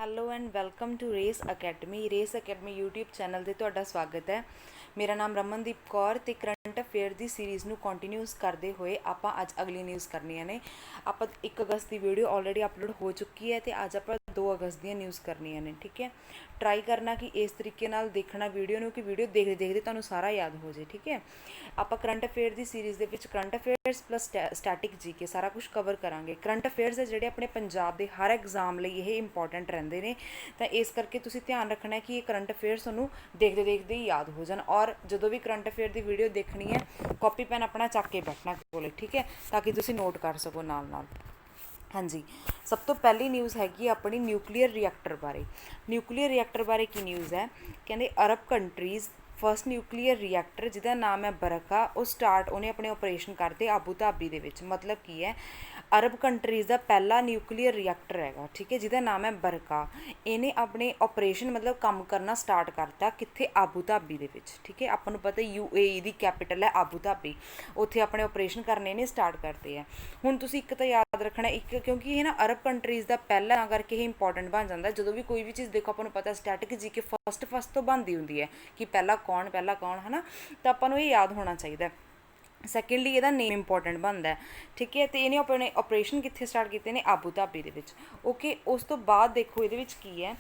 Hello and welcome to race academy YouTube channel 'ਤੇ ਤੁਹਾਡਾ ਸਵਾਗਤ ਹੈ। ਮੇਰਾ ਨਾਮ ਰਮਨਦੀਪ ਕੌਰ ਅਤੇ ਕਰੰਟ ਅਫੇਅਰ ਦੀ ਸੀਰੀਜ਼ ਨੂੰ ਕੰਟੀਨਿਊਸ ਕਰਦੇ ਹੋਏ ਆਪਾਂ ਅੱਜ ਅਗਲੀ ਨਿਊਜ਼ ਕਰਨੀਆਂ ਨੇ। ਆਪਾਂ 1 ਅਗਸਤ ਦੀ ਵੀਡੀਓ ਆਲਰੇਡੀ ਅਪਲੋਡ ਹੋ ਚੁੱਕੀ ਹੈ ਅਤੇ ਅੱਜ ਆਪਾਂ 2 ਅਗਸਤ ਦੀਆਂ ਨਿਊਜ਼ ਕਰਨੀਆਂ ਨੇ। ਠੀਕ ਹੈ, ਟਰਾਈ ਕਰਨਾ ਕਿ ਇਸ ਤਰੀਕੇ ਨਾਲ ਦੇਖਣਾ ਵੀਡੀਓ ਨੂੰ ਕਿ ਵੀਡੀਓ ਦੇਖਦੇ ਦੇਖਦੇ ਤੁਹਾਨੂੰ ਸਾਰਾ ਯਾਦ ਹੋ ਜਾਏ। ਠੀਕ ਹੈ, ਆਪਾਂ ਕਰੰਟ ਅਫੇਅਰ ਦੀ ਸੀਰੀਜ਼ ਦੇ ਵਿੱਚ current affairs plus static GK ਸਾਰਾ ਕੁਝ ਕਵਰ ਕਰਾਂਗੇ। ਕਰੰਟ ਅਫੇਅਰਸ ਹੈ ਜਿਹੜੇ ਆਪਣੇ ਪੰਜਾਬ ਦੇ ਹਰ ਐਗਜ਼ਾਮ ਲਈ ਇਹ ਇੰਪੋਰਟੈਂਟ ਰਹਿੰਦੇ ਨੇ, ਤਾਂ ਇਸ ਕਰਕੇ ਤੁਸੀਂ ਧਿਆਨ ਰੱਖਣਾ ਕਿ ਇਹ ਕਰੰਟ ਅਫੇਅਰਸ ਤੁਹਾਨੂੰ ਦੇਖਦੇ ਦੇਖਦੇ ਹੀ ਯਾਦ ਹੋ ਜਾਣ। ਔਰ ਜਦੋਂ ਵੀ ਕਰੰਟ ਅਫੇਅਰ ਦੀ ਵੀਡੀਓ ਦੇਖਣੀ ਹੈ ਕਾਪੀ ਪੈਨ ਆਪਣਾ ਚੱਕ ਕੇ ਬੈਠਣਾ ਕੋਲੇ, ਠੀਕ ਹੈ, ਤਾਂ ਕਿ ਤੁਸੀਂ ਨੋਟ ਕਰ ਸਕੋ ਨਾਲ ਨਾਲ। ਹਾਂਜੀ, ਸਭ ਤੋਂ ਪਹਿਲੀ ਨਿਊਜ਼ ਹੈਗੀ ਆਪਣੀ ਨਿਊਕਲੀਅਰ ਰਿਐਕਟਰ ਬਾਰੇ। ਨਿਊਕਲੀਅਰ ਰਿਐਕਟਰ ਬਾਰੇ ਕੀ ਨਿਊਜ਼ ਹੈ? ਕਹਿੰਦੇ ਅਰਬ ਕੰਟਰੀਜ਼ ਫਸਟ ਨਿਊਕਲੀਅਰ ਰਿਐਕਟਰ ਜਿਹਦਾ ਨਾਮ ਹੈ ਬਰਖਾ, ਉਹ ਉਹਨੇ ਆਪਣੇ ਆਪਰੇਸ਼ਨ ਕਰਦੇ ਆਬੂ ਧਾਬੀ ਦੇ ਵਿੱਚ। ਮਤਲਬ ਕੀ ਹੈ, ਅਰਬ ਕੰਟਰੀਜ਼ ਦਾ ਪਹਿਲਾ ਨਿਊਕਲੀਅਰ ਰਿਐਕਟਰ ਹੈਗਾ, ਠੀਕ ਹੈ, ਜਿਹਦਾ ਨਾਮ ਹੈ ਬਰਖਾ। ਇਹਨੇ ਆਪਣੇ ਆਪਰੇਸ਼ਨ ਮਤਲਬ ਕੰਮ ਕਰਨਾ ਸਟਾਰਟ ਕਰਤਾ ਕਿੱਥੇ? ਆਬੂ ਧਾਬੀ ਦੇ ਵਿੱਚ। ਠੀਕ ਹੈ, ਆਪਾਂ ਨੂੰ ਪਤਾ UAE ਦੀ ਕੈਪੀਟਲ ਹੈ ਆਬੂ ਧਾਬੀ, ਉੱਥੇ ਆਪਣੇ ਆਪਰੇਸ਼ਨ ਕਰਨੇ ਨੇ ਸਟਾਰਟ ਕਰਦੇ ਆ। ਹੁਣ ਤੁਸੀਂ ਇੱਕ ਤਾਂ ਯਾਦ ਰੱਖਣਾ, ਇੱਕ ਕਿਉਂਕਿ ਇਹ ਨਾ ਅਰਬ ਕੰਟਰੀਜ਼ ਦਾ ਪਹਿਲਾ ਤਾਂ ਕਰਕੇ ਇਹ ਇੰਪੋਰਟੈਂਟ ਬਣ ਜਾਂਦਾ। ਜਦੋਂ ਵੀ ਕੋਈ ਵੀ ਚੀਜ਼ ਦੇਖੋ ਆਪਾਂ ਨੂੰ ਪਤਾ ਸਟੈਟਿਕ ਜੀਕੇ ਫਸਟ ਤੋਂ ਬਣਦੀ ਹੁੰਦੀ ਹੈ ਕਿ ਪਹਿਲਾ ਕੌਣ ਹੈ ਨਾ, ਤਾਂ ਆਪਾਂ ਨੂੰ ਇਹ ਯਾਦ ਹੋਣਾ ਚਾਹੀਦਾ। ਸੈਕਿੰਡਲੀ ਇਹਦਾ ਨੇਮ ਇੰਪੋਰਟੈਂਟ ਬਣਦਾ, ਠੀਕ ਹੈ, ਅਤੇ ਇਹਨੇ ਆਪਣੇ ਆਪਰੇਸ਼ਨ ਕਿੱਥੇ ਸਟਾਰਟ ਕੀਤੇ ਨੇ? ਆਬੂ ਧਾਬੀ ਦੇ ਵਿੱਚ। ਓਕੇ, ਉਸ ਤੋਂ ਬਾਅਦ ਦੇਖੋ ਇਹਦੇ ਵਿੱਚ ਕੀ ਹੈ,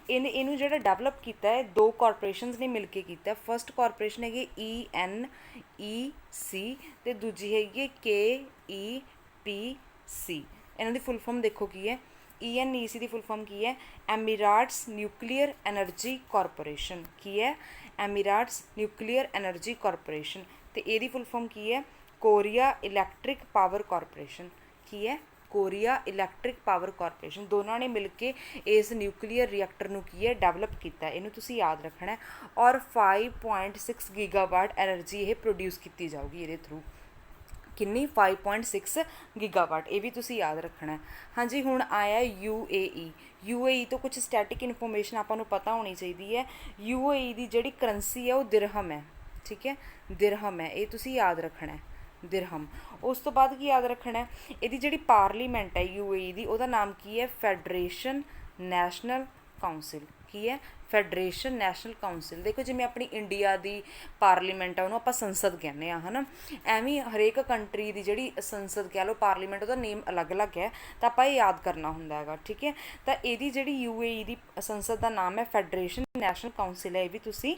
ਇਹਨੂੰ ਜਿਹੜਾ ਡਿਵੈਲਪ ਕੀਤਾ ਹੈ 2 ਕਾਰਪੋਰੇਸ਼ਨਸ ਨੇ ਮਿਲ ਕੇ ਕੀਤਾ। ਫਸਟ ਕਾਰਪੋਰੇਸ਼ਨ ਹੈਗੀ ENEC ਅਤੇ ਦੂਜੀ ਹੈਗੀ KEPC। ਇਹਨਾਂ ਦੀ ਫੁੱਲ ਫਾਰਮ ਦੇਖੋ ਕੀ ਹੈ। ENEC ਦੀ ਫੁੱਲ ਫਾਰਮ ਕੀ ਹੈ? Emirates nuclear energy corporation. ਕੀ ਹੈ? Emirates nuclear energy corporation. ਅਤੇ ਇਹਦੀ ਫੁੱਲ ਫਾਰਮ ਕੀ ਹੈ? Korea electric power corporation. ਕੀ ਹੈ? Korea electric power corporation. ਦੋਨਾਂ ਨੇ ਮਿਲ ਕੇ ਇਸ ਨਿਊਕਲੀਅਰ ਰਿਐਕਟਰ ਨੂੰ ਕੀ ਹੈ? ਡਿਵੈਲਪ ਕੀਤਾ। ਇਹਨੂੰ ਤੁਸੀਂ ਯਾਦ ਰੱਖਣਾ। ਔਰ 5.6 ਗੀਗਾਵਾਟ ਐਨਰਜੀ ਇਹ ਪ੍ਰੋਡਿਊਸ ਕੀਤੀ ਜਾਊਗੀ ਇਹਦੇ ਥਰੂ। ਕਿੰਨੀ? 5.6 ਗੀਗਾਵਾਟ। ਇਹ ਵੀ ਤੁਸੀਂ ਯਾਦ ਰੱਖਣਾ। ਹਾਂਜੀ, ਹੁਣ ਆਇਆ UAE ਤੋਂ ਕੁਝ ਸਟੈਟਿਕ ਇਨਫੋਰਮੇਸ਼ਨ ਆਪਾਂ ਨੂੰ ਪਤਾ ਹੋਣੀ ਚਾਹੀਦੀ ਹੈ। UAE ਦੀ ਜਿਹੜੀ ਕਰੰਸੀ ਹੈ ਉਹ ਦਿਰਹਮ ਹੈ, ਠੀਕ ਹੈ, ਦਿਰਹਮ ਹੈ, ਇਹ ਤੁਸੀਂ ਯਾਦ ਰੱਖਣਾ, ਦਿਰਹਮ। ਉਸ ਤੋਂ ਬਾਅਦ ਕੀ ਯਾਦ ਰੱਖਣਾ? ਇਹਦੀ ਜਿਹੜੀ ਪਾਰਲੀਮੈਂਟ ਹੈ UAE ਦੀ, ਉਹਦਾ ਨਾਮ ਕੀ ਹੈ? Federation national council. ਕੀ ਹੈ? Federation national council. ਦੇਖੋ ਜਿਵੇਂ ਆਪਣੀ ਇੰਡੀਆ ਦੀ ਪਾਰਲੀਮੈਂਟ ਆ ਉਹਨੂੰ ਆਪਾਂ ਸੰਸਦ ਕਹਿੰਦੇ ਹਾਂ, ਹੈ ਨਾ, ਐਵੇਂ ਹਰੇਕ ਕੰਟਰੀ ਦੀ ਜਿਹੜੀ ਸੰਸਦ ਕਹਿ ਲਓ, ਪਾਰਲੀਮੈਂਟ, ਉਹਦਾ ਨੇਮ ਅਲੱਗ-ਅਲੱਗ ਹੈ, ਤਾਂ ਆਪਾਂ ਇਹ ਯਾਦ ਕਰਨਾ ਹੁੰਦਾ ਹੈਗਾ। ਠੀਕ ਹੈ, ਤਾਂ ਇਹਦੀ ਜਿਹੜੀ UAE ਦੀ ਸੰਸਦ ਦਾ ਨਾਮ ਹੈ ਫੈਡਰੇਸ਼ਨ ਨੈਸ਼ਨਲ ਕਾਊਂਸਿਲ ਹੈ, ਇਹ ਵੀ ਤੁਸੀਂ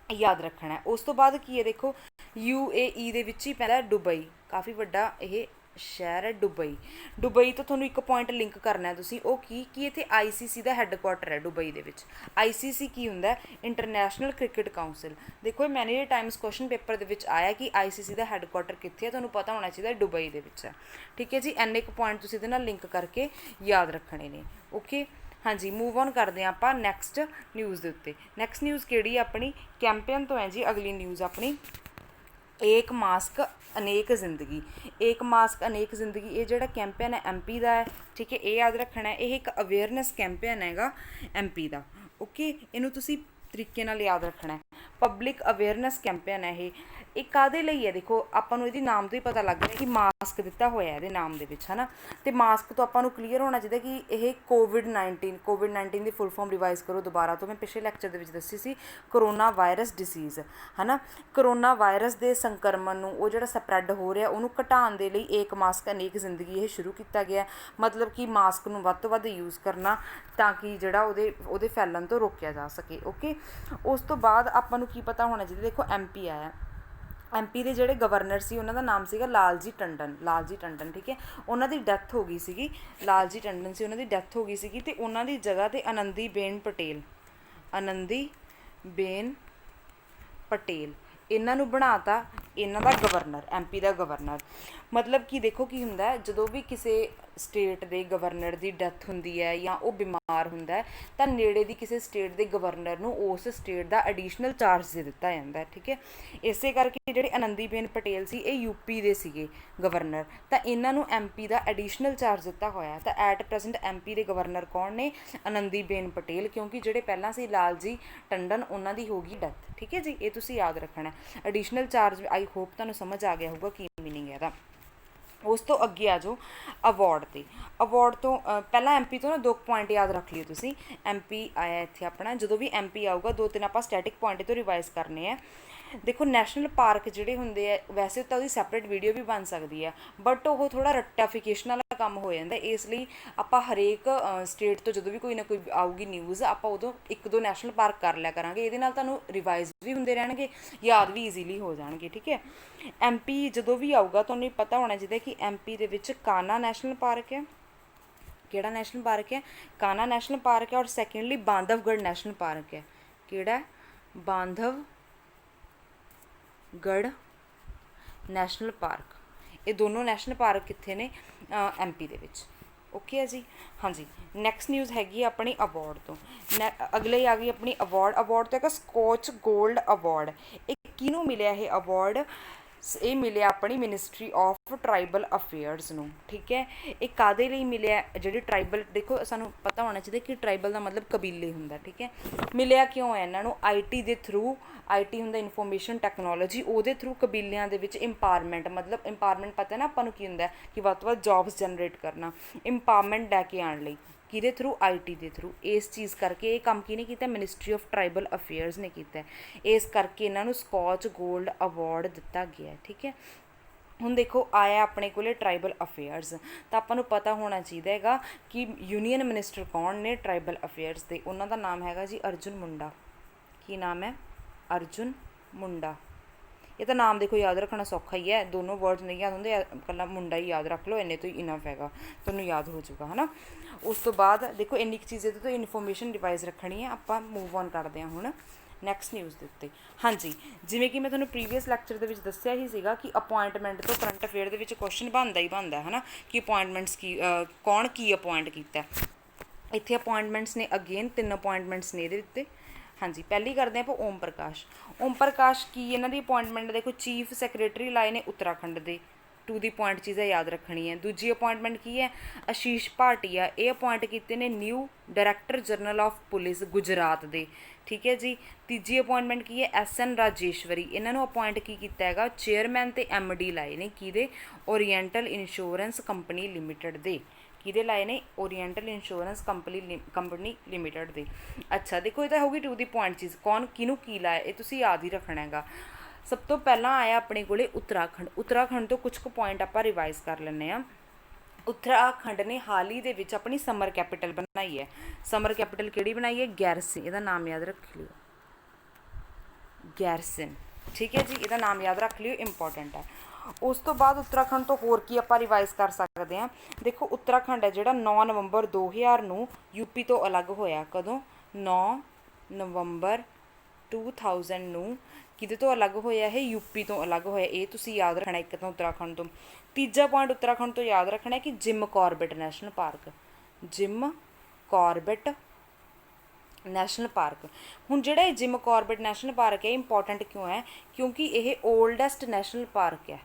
ਯਾਦ ਰੱਖਣਾ। ਉਸ ਤੋਂ ਬਾਅਦ ਕੀ ਹੈ? ਦੇਖੋ UAE ਦੇ ਵਿੱਚ ਹੀ ਪਹਿਲਾਂ ਦੁਬਈ, ਕਾਫੀ ਵੱਡਾ ਇਹ ਸ਼ਹਿਰ ਹੈ ਦੁਬਈ ਤੋਂ ਤੁਹਾਨੂੰ ਇੱਕ ਪੁਆਇੰਟ ਲਿੰਕ ਕਰਨਾ ਤੁਸੀਂ, ਉਹ ਕੀ ਇੱਥੇ ICC ਦਾ ਹੈੱਡਕੁਆਟਰ ਹੈ ਦੁਬਈ ਦੇ ਵਿੱਚ। ICC ਕੀ ਹੁੰਦਾ? International cricket council. ਦੇਖੋ ਇਹ ਮੈਨੀ ਟਾਈਮਸ ਕੁਐਸਚਨ ਪੇਪਰ ਦੇ ਵਿੱਚ ਆਇਆ ਕਿ ICC ਦਾ ਹੈੱਡਕੁਆਟਰ ਕਿੱਥੇ ਹੈ, ਤੁਹਾਨੂੰ ਪਤਾ ਹੋਣਾ ਚਾਹੀਦਾ ਦੁਬਈ ਦੇ ਵਿੱਚ ਹੈ। ਠੀਕ ਹੈ ਜੀ, ਇੰਨੇ ਕੁ ਪੁਆਇੰਟ ਤੁਸੀਂ ਇਹਦੇ ਨਾਲ ਲਿੰਕ ਕਰਕੇ ਯਾਦ ਰੱਖਣੇ ਨੇ। ਓਕੇ, ਹਾਂਜੀ, ਮੂਵ ਔਨ ਕਰਦੇ ਹਾਂ ਆਪਾਂ ਨੈਕਸਟ ਨਿਊਜ਼ ਦੇ ਉੱਤੇ। ਨੈਕਸਟ ਨਿਊਜ਼ ਕਿਹੜੀ ਹੈ ਆਪਣੀ? ਕੈਂਪੇਨ ਤੋਂ ਹੈ ਜੀ ਅਗਲੀ ਨਿਊਜ਼ ਆਪਣੀ। ਏਕ ਮਾਸਕ ਅਨੇਕ ਜ਼ਿੰਦਗੀ। ਏਕ ਮਾਸਕ ਅਨੇਕ ਜ਼ਿੰਦਗੀ, ਇਹ ਜਿਹੜਾ ਕੈਂਪੇਨ ਹੈ MP ਦਾ ਹੈ, ਠੀਕ ਹੈ, ਇਹ ਯਾਦ ਰੱਖਣਾ। ਇਹ ਇੱਕ ਅਵੇਅਰਨੈਸ ਕੈਂਪੇਨ ਹੈਗਾ MP ਦਾ। ਓਕੇ, ਇਹਨੂੰ ਤੁਸੀਂ ਤਰੀਕੇ ਨਾਲ ਯਾਦ ਰੱਖਣਾ। ਪਬਲਿਕ ਅਵੇਅਰਨੈਸ ਕੈਂਪੇਨ ਹੈ ਇਹ ਕਾਹਦੇ ਲਈ ਹੈ? ਦੇਖੋ ਆਪਾਂ ਨੂੰ ਇਹਦੀ ਨਾਮ ਤੋਂ ਹੀ ਪਤਾ ਲੱਗ ਰਿਹਾ ਕਿ ਮਾਸਕ ਦਿੱਤਾ ਹੋਇਆ ਇਹਦੇ ਨਾਮ ਦੇ ਵਿੱਚ, ਹੈ ਨਾ, ਅਤੇ ਮਾਸਕ ਤੋਂ ਆਪਾਂ ਨੂੰ ਕਲੀਅਰ ਹੋਣਾ ਚਾਹੀਦਾ ਕਿ ਇਹ ਕੋਵਿਡ-19 ਦੀ ਫੁੱਲ ਫਾਰਮ ਰਿਵਾਈਜ਼ ਕਰੋ ਦੁਬਾਰਾ ਤੋਂ। ਮੈਂ ਪਿਛਲੇ ਲੈਕਚਰ ਦੇ ਵਿੱਚ ਦੱਸੀ ਸੀ, ਕਰੋਨਾ ਵਾਇਰਸ ਡਿਸੀਜ਼, ਹੈ ਨਾ, ਕਰੋਨਾ ਵਾਇਰਸ ਦੇ ਸੰਕਰਮਣ ਨੂੰ, ਉਹ ਜਿਹੜਾ ਸਪਰੈਡ ਹੋ ਰਿਹਾ ਉਹਨੂੰ ਘਟਾਉਣ ਦੇ ਲਈ ਏਕ ਮਾਸਕ ਅਨੇਕ ਜ਼ਿੰਦਗੀ ਇਹ ਸ਼ੁਰੂ ਕੀਤਾ ਗਿਆ। ਮਤਲਬ ਕਿ ਮਾਸਕ ਨੂੰ ਵੱਧ ਤੋਂ ਵੱਧ ਯੂਜ਼ ਕਰਨਾ ਤਾਂ ਕਿ ਜਿਹੜਾ ਉਹਦੇ ਫੈਲਣ ਤੋਂ ਰੋਕਿਆ ਜਾ ਸਕੇ। ਓਕੇ, ਉਸ ਤੋਂ ਬਾਅਦ ਆਪਾਂ ਨੂੰ ਕੀ ਪਤਾ ਹੋਣਾ ਚਾਹੀਦਾ? ਦੇਖੋ MP ਆਇਆ, MP ਦੇ ਜਿਹੜੇ ਗਵਰਨਰ ਸੀ ਉਹਨਾਂ ਦਾ ਨਾਮ ਸੀਗਾ ਲਾਲਜੀ ਟੰਡਨ। ਠੀਕ ਹੈ, ਉਹਨਾਂ ਦੀ ਡੈਥ ਹੋ ਗਈ ਸੀਗੀ, ਲਾਲਜੀ ਟੰਡਨ ਸੀ, ਉਹਨਾਂ ਦੀ ਡੈਥ ਹੋ ਗਈ ਸੀਗੀ, ਅਤੇ ਉਹਨਾਂ ਦੀ ਜਗ੍ਹਾ 'ਤੇ ਆਨੰਦੀਬੇਨ ਪਟੇਲ ਇਹਨਾਂ ਨੂੰ ਬਣਾਤਾ ਇਹਨਾਂ ਦਾ ਗਵਰਨਰ, MP ਦਾ ਗਵਰਨਰ। ਮਤਲਬ ਕਿ ਦੇਖੋ ਕੀ ਹੁੰਦਾ, ਜਦੋਂ ਵੀ ਕਿਸੇ ਸਟੇਟ ਦੇ ਗਵਰਨਰ ਦੀ ਡੈਥ ਹੁੰਦੀ ਹੈ ਜਾਂ ਉਹ ਬਿਮਾਰ ਹੁੰਦਾ ਹੈ ਤਾਂ ਨੇੜੇ ਦੀ ਕਿਸੇ ਸਟੇਟ ਦੇ ਗਵਰਨਰ ਨੂੰ ਉਸ ਸਟੇਟ ਦਾ ਐਡੀਸ਼ਨਲ ਚਾਰਜ ਦੇ ਦਿੱਤਾ ਜਾਂਦਾ। ਠੀਕ ਹੈ, ਇਸੇ ਕਰਕੇ ਜਿਹੜੇ ਆਨੰਦੀਬੇਨ ਪਟੇਲ ਸੀ ਇਹ UP ਦੇ ਸੀਗੇ ਗਵਰਨਰ, ਤਾਂ ਇਹਨਾਂ ਨੂੰ MP ਦਾ ਐਡੀਸ਼ਨਲ ਚਾਰਜ ਦਿੱਤਾ ਹੋਇਆ। ਤਾਂ ਐਟ ਪ੍ਰੈਜ਼ੈਂਟ MP ਦੇ ਗਵਰਨਰ ਕੌਣ ਨੇ? ਆਨੰਦੀਬੇਨ ਪਟੇਲ, ਕਿਉਂਕਿ ਜਿਹੜੇ ਪਹਿਲਾਂ ਸੀ ਲਾਲਜੀ ਟੰਡਨ ਉਹਨਾਂ ਦੀ ਹੋ ਗਈ ਡੈਥ। ਠੀਕ ਹੈ ਜੀ, ਇਹ ਤੁਸੀਂ ਯਾਦ ਰੱਖਣਾ। ਐਡੀਸ਼ਨਲ ਚਾਰਜ, ਆਈ ਹੋਪ ਤੁਹਾਨੂੰ ਸਮਝ ਆ ਗਿਆ ਹੋਊਗਾ ਕੀ ਮੀਨਿੰਗ ਹੈ ਇਹਦਾ। ਉਸ ਤੋਂ ਅੱਗੇ ਆ ਜਾਓ ਅਵਾਰਡ 'ਤੇ। ਅਵਾਰਡ ਤੋਂ ਪਹਿਲਾਂ ਐਮ ਪੀ ਤੋਂ ਨਾ 2 ਪੁਆਇੰਟ ਯਾਦ ਰੱਖ ਲਿਓ ਤੁਸੀਂ। ਐਮ ਪੀ ਆਇਆ ਇੱਥੇ ਆਪਣਾ, ਜਦੋਂ ਵੀ ਐਮ ਪੀ ਆਊਗਾ 2-3 ਆਪਾਂ ਸਟੈਟਿਕ ਪੁਆਇੰਟ ਤੋਂ ਰਿਵਾਈਜ਼ ਕਰਨੇ ਆ। ਦੇਖੋ ਨੈਸ਼ਨਲ ਪਾਰਕ ਜਿਹੜੇ ਹੁੰਦੇ ਆ ਵੈਸੇ ਤਾਂ ਉਹਦੀ ਸੈਪਰੇਟ ਵੀਡੀਓ ਵੀ ਬਣ ਸਕਦੀ ਆ, ਬਟ ਉਹ ਥੋੜ੍ਹਾ ਰੱਟਾਫਿਕੇਸ਼ਨ ਵਾਲਾ ਕੰਮ ਹੋ ਜਾਂਦਾ। ਇਸ ਲਈ ਆਪਾਂ ਹਰੇਕ ਸਟੇਟ ਤੋਂ ਜਦੋਂ ਵੀ ਕੋਈ ਨਾ ਕੋਈ ਆਊਗੀ ਨਿਊਜ਼, ਆਪਾਂ ਉਦੋਂ 1-2 ਨੈਸ਼ਨਲ ਪਾਰਕ ਕਰ ਲਿਆ ਕਰਾਂਗੇ। ਇਹਦੇ ਨਾਲ ਤੁਹਾਨੂੰ ਰਿਵਾਈਜ਼ ਵੀ ਹੁੰਦੇ ਰਹਿਣਗੇ, ਯਾਦ ਵੀ ਈਜ਼ੀਲੀ ਹੋ ਜਾਣਗੇ, ਠੀਕ ਹੈ। ਐਮ ਪੀ ਜਦੋਂ ਵੀ ਆਊਗਾ ਤੁਹਾਨੂੰ ਪਤਾ ਹੋਣਾ ਚਾਹੀਦਾ ਕਿ ਐਮ ਪੀ ਦੇ ਵਿੱਚ ਕਾਨਾ ਨੈਸ਼ਨਲ ਪਾਰਕ ਹੈ। ਕਿਹੜਾ ਨੈਸ਼ਨਲ ਪਾਰਕ ਹੈ? ਕਾਨਾ ਨੈਸ਼ਨਲ ਪਾਰਕ ਹੈ। ਔਰ ਸੈਕਿੰਡਲੀ ਬਾਂਧਵਗੜ੍ਹ ਨੈਸ਼ਨਲ ਪਾਰਕ ਹੈ। ਕਿਹੜਾ? Bandhavgarh national park. ਇਹ ਦੋਨੋਂ ਨੈਸ਼ਨਲ ਪਾਰਕ ਕਿੱਥੇ ਨੇ? ਐਮ ਪੀ ਦੇ ਵਿੱਚ। ਓਕੇ ਹੈ ਜੀ। ਹਾਂਜੀ, ਨੈਕਸਟ ਨਿਊਜ਼ ਹੈਗੀ ਆਪਣੀ ਅਵਾਰਡ ਤੋਂ। ਅਗਲੇ ਆ ਗਈ ਆਪਣੀ ਅਵਾਰਡ। ਅਵਾਰਡ ਤੋਂ ਹੈਗਾ ਸਕੋਚ ਗੋਲਡ ਅਵਾਰਡ। ਇਹ ਕਿਹਨੂੰ ਮਿਲਿਆ ਇਹ ਅਵਾਰਡ? ਇਹ ਮਿਲਿਆ ਆਪਣੀ ਮਿਨਿਸਟਰੀ ਆਫ ਟਰਾਈਬਲ ਅਫੇਅਰਸ ਨੂੰ, ਠੀਕ ਹੈ। ਇਹ ਕਾਹਦੇ ਲਈ ਮਿਲਿਆ? ਜਿਹੜੇ ਟਰਾਈਬਲ, ਦੇਖੋ ਸਾਨੂੰ ਪਤਾ ਹੋਣਾ ਚਾਹੀਦਾ ਕਿ ਟਰਾਈਬਲ ਦਾ ਮਤਲਬ ਕਬੀਲੇ ਹੁੰਦਾ, ਠੀਕ ਹੈ। ਮਿਲਿਆ ਕਿਉਂ ਹੈ ਇਹਨਾਂ ਨੂੰ? ਆਈਟੀ ਦੇ ਥਰੂ। ਆਈਟੀ ਹੁੰਦਾ ਇਨਫੋਰਮੇਸ਼ਨ ਟੈਕਨੋਲੋਜੀ, ਉਹਦੇ ਥਰੂ ਕਬੀਲਿਆਂ ਦੇ ਵਿੱਚ ਇੰਪਾਵਰਮੈਂਟ, ਮਤਲਬ ਇੰਪਾਵਰਮੈਂਟ ਪਤਾ ਨਾ ਆਪਾਂ ਨੂੰ ਕੀ ਹੁੰਦਾ ਕਿ ਵੱਧ ਤੋਂ ਵੱਧ ਜੋਬਸ ਜਨਰੇਟ ਕਰਨਾ, ਇੰਪਾਵਰਮੈਂਟ ਲੈ ਕੇ ਆਉਣ ਲਈ। ਕਿਹਦੇ ਥਰੂ? ਆਈਟੀ ਦੇ ਥਰੂ। ਇਸ ਚੀਜ਼ ਕਰਕੇ ਇਹ ਕੰਮ ਕਿਹਨੇ ਕੀਤਾ? ਮਿਨਿਸਟਰੀ ਆਫ ਟਰਾਈਬਲ ਅਫੇਅਰਸ ਨੇ ਕੀਤਾ। ਇਸ ਕਰਕੇ ਇਹਨਾਂ ਨੂੰ ਸਕੋਚ ਗੋਲਡ ਅਵਾਰਡ ਦਿੱਤਾ ਗਿਆ, ਠੀਕ ਹੈ। ਹੁਣ ਦੇਖੋ ਆਇਆ ਆਪਣੇ ਕੋਲੇ ਟਰਾਈਬਲ ਅਫੇਅਰਸ, ਤਾਂ ਆਪਾਂ ਨੂੰ ਪਤਾ ਹੋਣਾ ਚਾਹੀਦਾ ਹੈਗਾ ਕਿ ਯੂਨੀਅਨ ਮਿਨਿਸਟਰ ਕੌਣ ਨੇ ਟਰਾਈਬਲ ਅਫੇਅਰਸ ਦੇ। ਉਹਨਾਂ ਦਾ ਨਾਮ ਹੈਗਾ ਜੀ ਅਰਜੁਨ ਮੁੰਡਾ। ਕੀ ਨਾਮ ਹੈ? ਅਰਜੁਨ ਮੁੰਡਾ। ਇਹ ਤਾਂ ਨਾਮ ਦੇਖੋ ਯਾਦ ਰੱਖਣਾ ਸੌਖਾ ਹੀ ਹੈ, ਦੋਨੋਂ ਵਰਡਸ ਨਹੀਂ ਯਾਦ ਹੁੰਦੇ, ਇਕੱਲਾ ਮੁੰਡਾ ਹੀ ਯਾਦ ਰੱਖ ਲਓ, ਇੰਨੇ ਤੋਂ ਹੀ ਇਨਫ ਹੈਗਾ, ਤੁਹਾਨੂੰ ਯਾਦ ਹੋ ਜਾਊਗਾ, ਹੈ ਨਾ। ਉਸ ਤੋਂ ਬਾਅਦ ਦੇਖੋ ਇੰਨੀ ਕੁ ਚੀਜ਼ ਇਹਦੇ ਤੋਂ ਇਨਫੋਰਮੇਸ਼ਨ ਰਿਵਾਈਜ਼ ਰੱਖਣੀ ਹੈ। ਆਪਾਂ ਮੂਵ ਔਨ ਕਰਦੇ ਹਾਂ ਹੁਣ ਨੈਕਸਟ ਨਿਊਜ਼ ਦੇ ਉੱਤੇ। ਹਾਂਜੀ, ਜਿਵੇਂ ਕਿ ਮੈਂ ਤੁਹਾਨੂੰ ਪ੍ਰੀਵੀਅਸ ਲੈਕਚਰ ਦੇ ਵਿੱਚ ਦੱਸਿਆ ਹੀ ਸੀਗਾ ਕਿ ਅਪੁਆਇੰਟਮੈਂਟ ਤੋਂ ਕਰੰਟ ਅਫੇਅਰ ਦੇ ਵਿੱਚ ਕੁਐਸਚਨ ਬਣਦਾ ਹੀ ਬਣਦਾ, ਹੈ ਨਾ, ਕਿ ਅਪੁਆਇੰਟਮੈਂਟਸ ਕੀ, ਕੌਣ ਕੀ ਅਪੁਆਇੰਟ ਕੀਤਾ। ਇੱਥੇ ਅਪੁਆਇੰਟਮੈਂਟਸ ਨੇ ਅਗੇਨ 3 ਅਪੁਆਇੰਟਮੈਂਟਸ ਨੇ ਇਹਦੇ ਉੱਤੇ। ਹਾਂਜੀ, ਪਹਿਲੀ ਕਰਦੇ ਆਪਾਂ ਓਮ ਪ੍ਰਕਾਸ਼। ਓਮ ਪ੍ਰਕਾਸ਼ ਕੀ ਇਹਨਾਂ ਦੀ ਅਪੁਆਇੰਟਮੈਂਟ? ਦੇਖੋ ਚੀਫ ਸੈਕਟਰੀ ਲਾਏ ਨੇ ਉੱਤਰਾਖੰਡ ਦੇ। ਟੂ ਦੀ ਪੁਆਇੰਟ ਚੀਜ਼ਾਂ ਯਾਦ ਰੱਖਣੀ ਹੈ। ਦੂਜੀ ਅਪੁਆਇੰਟਮੈਂਟ ਕੀ ਹੈ? ਆਸ਼ੀਸ਼ ਭਾਟੀਆ। ਇਹ ਅਪੁਆਇੰਟ ਕੀਤੇ ਨੇ new director general of police Gujarat ਦੇ, ਠੀਕ ਹੈ ਜੀ। ਤੀਜੀ ਅਪੁਆਇੰਟਮੈਂਟ ਕੀ ਹੈ? SN ਰਾਜੇਸ਼ਵਰੀ। ਇਹਨਾਂ ਨੂੰ ਅਪੁਆਇੰਟ ਕੀ ਕੀਤਾ ਹੈਗਾ? ਚੇਅਰਮੈਨ ਤੇ MD ਲਾਏ ਨੇ। ਕਿਹਦੇ? ਓਰੀਐਂਟਲ ਇੰਸ਼ੋਰੈਂਸ ਕੰਪਨੀ ਲਿਮਿਟਡ ਦੇ। ਕਿਹਦੇ ਲਾਏ ਨੇ? ਓਰੀਐਂਟਲ ਇੰਸ਼ੋਰੈਂਸ ਕੰਪਨੀ ਲਿਮਿਟਡ ਦੇ। ਅੱਛਾ, ਦੇਖੋ ਇਹ ਤਾਂ ਹੋਊਗੀ ਟੂ ਦੀ ਪੁਆਇੰਟ ਚੀਜ਼, ਕੌਣ ਕਿਹਨੂੰ ਕੀ ਲਾਇਆ, ਇਹ ਤੁਸੀਂ ਯਾਦ ਹੀ ਰੱਖਣਾ ਹੈਗਾ। ਸਭ ਤੋਂ ਪਹਿਲਾਂ ਆਇਆ ਆਪਣੇ ਕੋਲੇ ਉੱਤਰਾਖੰਡ। ਉੱਤਰਾਖੰਡ ਤੋਂ ਕੁਝ ਕੁ ਪੁਆਇੰਟ ਆਪਾਂ ਰਿਵਾਈਜ਼ ਕਰ ਲੈਂਦੇ ਹਾਂ। ਉੱਤਰਾਖੰਡ ਨੇ ਹਾਲ ਹੀ ਦੇ ਵਿੱਚ ਆਪਣੀ ਸਮਰ ਕੈਪੀਟਲ ਬਣਾਈ ਹੈ। ਸਮਰ ਕੈਪੀਟਲ ਕਿਹੜੀ ਬਣਾਈ ਹੈ? ਗੈਰਸਿਨ। ਇਹਦਾ ਨਾਮ ਯਾਦ ਰੱਖ ਲਿਓ, ਗੈਰਸਿਨ, ਠੀਕ ਹੈ ਜੀ। ਇਹਦਾ ਨਾਮ ਯਾਦ ਰੱਖ ਲਿਓ, ਇੰਪੋਰਟੈਂਟ ਹੈ। ਉਸ ਤੋਂ ਬਾਅਦ ਉੱਤਰਾਖੰਡ ਤੋਂ ਹੋਰ ਕੀ ਆਪਾਂ ਰਿਵਾਈਜ਼ ਕਰ ਸਕਦੇ ਹਾਂ? ਦੇਖੋ ਉੱਤਰਾਖੰਡ ਹੈ ਜਿਹੜਾ 9 ਨਵੰਬਰ 2000 ਨੂੰ ਯੂਪੀ ਤੋਂ ਅਲੱਗ ਹੋਇਆ। ਕਦੋਂ? 9 ਨਵੰਬਰ 2000 ਨੂੰ ਕਿਹਦੇ ਤੋਂ ਅਲੱਗ ਹੋਇਆ? ਇਹ ਯੂਪੀ ਤੋਂ ਅਲੱਗ ਹੋਇਆ। ਇਹ ਤੁਸੀਂ ਯਾਦ ਰੱਖਣਾ ਇੱਕ ਤਾਂ ਉੱਤਰਾਖੰਡ ਤੋਂ। ਤੀਜਾ ਪੁਆਇੰਟ ਉੱਤਰਾਖੰਡ ਤੋਂ ਯਾਦ ਰੱਖਣਾ ਕਿ gym Corbett national park. Gym Corbett national park. ਹੁਣ ਜਿਹੜਾ ਇਹ ਜਿਮ ਕਾਰਬੇਟ ਨੈਸ਼ਨਲ ਪਾਰਕ ਹੈ ਇੰਪੋਰਟੈਂਟ ਕਿਉਂ ਹੈ? ਕਿਉਂਕਿ ਇਹ ਓਲਡੈਸਟ ਨੈਸ਼ਨਲ ਪਾਰਕ ਹੈ,